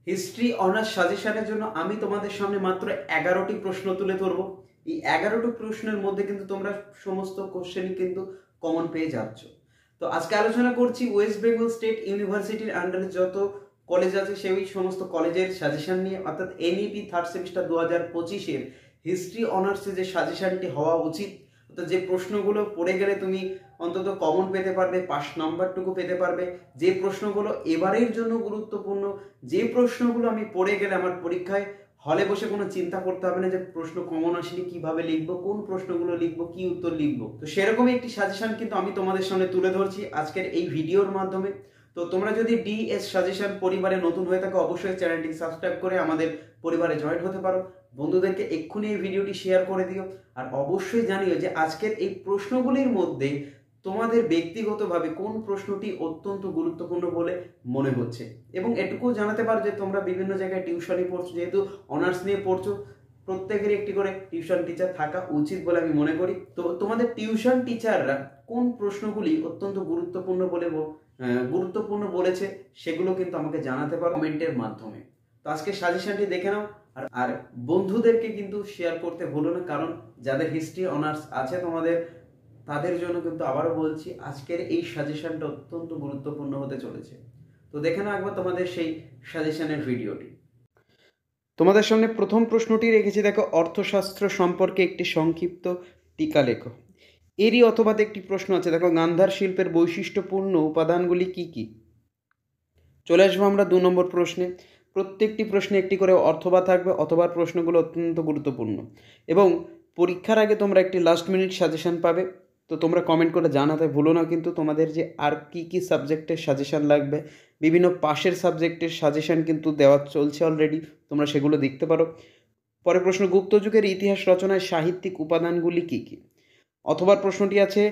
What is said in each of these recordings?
History honours সাজেশনের জন্য আমি তোমাদের সামনে মাত্র 11টি প্রশ্ন তুলে ধরবো। এই 11টি প্রশ্নের মধ্যে কিন্তু তোমরা সমস্ত কোশ্চেনই কিন্তু কমন পেয়ে যাচ্ছ। তো আজকে আলোচনা করছি ওয়েস্ট বেঙ্গল স্টেট ইউনিভার্সিটির আন্ডারে যত কলেজ আছে সেই সমস্ত কলেজের সাজেশন নিয়ে, অর্থাৎ এনইপি থার্ড সেমিস্টার 2025-এর হিস্ট্রি অনার্সে যে সাজেশনটি হওয়া উচিত, অর্থাৎ যে প্রশ্নগুলো পড়ে গেলে তুমি অন্তত কমন পেতে পারবে, পাস নাম্বারটুকু পেতে পারবে, যে প্রশ্নগুলো এবারের জন্য গুরুত্বপূর্ণ, যে প্রশ্নগুলো আমি পড়ে গেলে আমার পরীক্ষায় হলে বসে কোনো চিন্তা করতে হবে না যে প্রশ্ন কমন আসলে কিভাবে লিখবো, কোন প্রশ্নগুলো লিখবো, কি উত্তর লিখবো। তো সেরকমই একটি সাজেশন কিন্তু আমি তোমাদের সামনে তুলে ধরছি আজকের এই ভিডিওর মাধ্যমে। তো তোমরা যদি ডিএস সাজেশন পরিবারে নতুন হয়ে থাকো, অবশ্যই চ্যানেলটি সাবস্ক্রাইব করে আমাদের পরিবারে জয়েন হতে পারো। বন্ধুদেরকে এক্ষুনি এই ভিডিওটি শেয়ার করে দিও। আর অবশ্যই জানিও যে আজকের এই প্রশ্নগুলির মধ্যে তোমাদের ব্যক্তিগতভাবে কোন প্রশ্নটি অত্যন্ত গুরুত্বপূর্ণ বলে মনে হচ্ছে, এবং এটুকুও জানাতে পারো যে তোমরা বিভিন্ন জায়গায় টিউশনই পড়ছো, যেহেতু অনার্স নিয়ে পড়ছো, প্রত্যেকেরই একটি করে টিউশন টিচার থাকা উচিত বলে আমি মনে করি। তো তোমাদের টিউশন টিচাররা কোন প্রশ্নগুলি অত্যন্ত গুরুত্বপূর্ণ বলেছে সেগুলো কিন্তু আমাকে জানাতে পারো কমেন্টের মাধ্যমে। তো আজকে সাজেশনটি দেখে নাও, আর বন্ধুদেরকে কিন্তু শেয়ার করতে ভুলো না, কারণ যাদের হিস্ট্রি অনার্স আছে তোমাদের, তাদের জন্য কিন্তু আবারও বলছি আজকের এই সাজেশনটা অত্যন্ত গুরুত্বপূর্ণ হতে চলেছে। তো দেখে নাও একবার তোমাদের সেই সাজেশনের ভিডিওটি। তোমাদের সামনে প্রথম প্রশ্নটি রেখেছি, দেখো, অর্থশাস্ত্র সম্পর্কে একটি সংক্ষিপ্ত টিকা লেখো। এরই অথবা একটি প্রশ্ন আছে, দেখো, গান্ধার শিল্পের বৈশিষ্ট্যপূর্ণ উপাদানগুলি কি কি। চলে আসবো আমরা 2 নম্বর প্রশ্নে। প্রত্যেকটি প্রশ্নে একটি করে অথবা থাকবে, অথবা প্রশ্নগুলো অত্যন্ত গুরুত্বপূর্ণ, এবং পরীক্ষার আগে তোমরা একটি লাস্ট মিনিট সাজেশন পাবে। তো তোমরা কমেন্ট করে জানাতে ভুলো না কিন্তু তোমাদের যে আর কি কি সাবজেক্টের সাজেশন লাগবে। বিভিন্ন পাশের সাবজেক্টের সাজেশন কিন্তু দেওয়া চলছে অলরেডি, তোমরা সেগুলো দেখতে পারো। পরের প্রশ্ন, গুপ্ত যুগের ইতিহাস রচনায় সাহিত্যিক উপাদানগুলি কি কি। অথবা প্রশ্নটি আছে,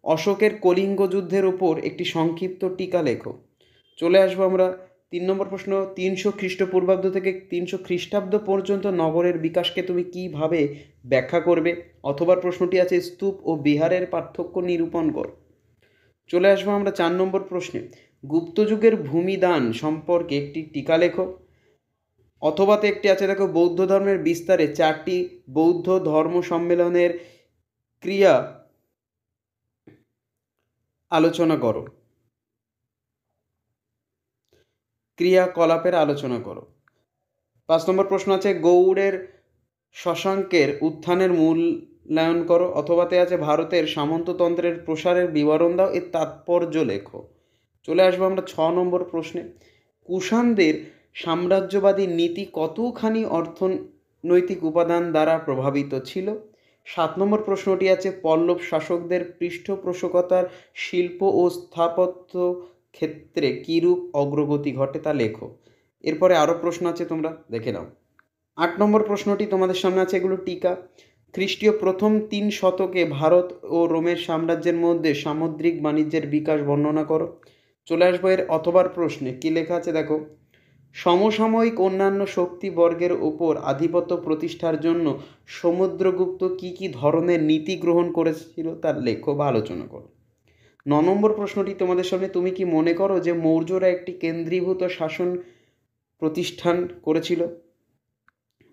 অশোকের কলিঙ্গ যুদ্ধের উপর একটি সংক্ষিপ্ত টিকা লেখো। চলে আসবো আমরা 3 নম্বর প্রশ্ন, 300 খ্রিস্টপূর্বাব্দ থেকে 300 খ্রিস্টাব্দ পর্যন্ত নগরের বিকাশকে তুমি কিভাবে ব্যাখ্যা করবে। অথবা প্রশ্নটি আছে, স্তূপ ও বিহারের পার্থক্য নিরূপণ কর। চলে আসবো আমরা 4 নম্বর প্রশ্নে, গুপ্ত যুগের ভূমিদান সম্পর্কে একটি টিকা লেখো। অথবাতে একটি আছে, দেখো, বৌদ্ধ ধর্মের বিস্তারে 4টি বৌদ্ধ ধর্ম সম্মেলনের ক্রিয়া আলোচনা করো, ক্রিয়াকলাপের আলোচনা করো। 5 নম্বর প্রশ্ন আছে, গৌড়ের শশাঙ্কের উত্থানের মূল্যায়ন করো। অথবাতে আছে, ভারতের সামন্ততন্ত্রের প্রসারের বিবরণ দাও, এর তাৎপর্য লেখো। চলে আসবো আমরা 6 নম্বর প্রশ্নে, কুষাণদের সাম্রাজ্যবাদী নীতি কতখানি অর্থনৈতিক উপাদান দ্বারা প্রভাবিত ছিল। 7 নম্বর প্রশ্নটি আছে, পল্লব শাসকদের পৃষ্ঠপোষকতার শিল্প ও স্থাপত্য ক্ষেত্রে কীরূপ অগ্রগতি ঘটে তা লেখো। এরপরে আরও প্রশ্ন আছে, তোমরা দেখে নাও। 8 নম্বর প্রশ্নটি তোমাদের সামনে আছে, এগুলো টিকা। খ্রিস্টীয় প্রথম 3 শতকে ভারত ও রোমের সাম্রাজ্যের মধ্যে সামুদ্রিক বাণিজ্যের বিকাশ বর্ণনা করো। চলে আসবো এর অথবার প্রশ্নে, কী লেখা আছে দেখো, সমসাময়িক অন্যান্য শক্তিবর্গের উপর আধিপত্য প্রতিষ্ঠার জন্য সমুদ্রগুপ্ত কী কী ধরনের নীতি গ্রহণ করেছিল তার লেখো বা আলোচনা করো। 9 নম্বর প্রশ্নটি তোমাদের সামনে, তুমি কি মনে করো যে মৌর্যরা একটি কেন্দ্রীভূত শাসন প্রতিষ্ঠান করেছিল।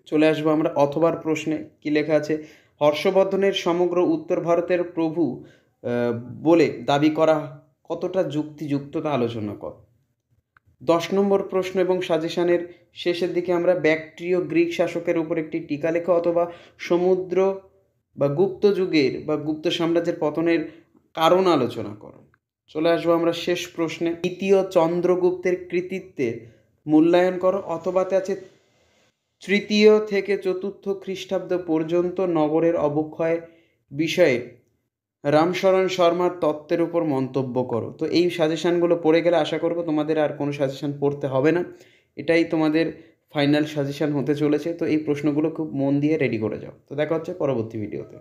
চলে আসবো আমরা অথবার প্রশ্নে, কি লেখা আছে, হর্ষবর্ধনের সমগ্র উত্তর ভারতের প্রভু বলে দাবি করা কতটা যুক্তিযুক্ত তা আলোচনা কর। 10 নম্বর প্রশ্ন এবং সাজেশনের শেষের দিকে আমরা ব্যাক্ট্রিয় গ্রিক শাসকের উপর একটি টিকা লেখা, অথবা সমুদ্র বা গুপ্ত যুগের বা গুপ্ত সাম্রাজ্যের পতনের কারণ আলোচনা করো। চলে আসবো আমরা শেষ প্রশ্নে, দ্বিতীয় চন্দ্রগুপ্তের কৃতিত্বের মূল্যায়ন করো। অথবাতে আছে, তৃতীয় থেকে চতুর্থ খ্রিস্টাব্দ পর্যন্ত নগরের অবক্ষয় বিষয়ে রামশরণ শর্মার তত্ত্বের উপর মন্তব্য করো। তো এই সাজেশানগুলো পড়ে গেলে আশা করবো তোমাদের আর কোনো সাজেশান পড়তে হবে না। এটাই তোমাদের ফাইনাল সাজেশান হতে চলেছে। তো এই প্রশ্নগুলো খুব মন দিয়ে রেডি করে যাও। তো দেখা হচ্ছে পরবর্তী ভিডিওতে।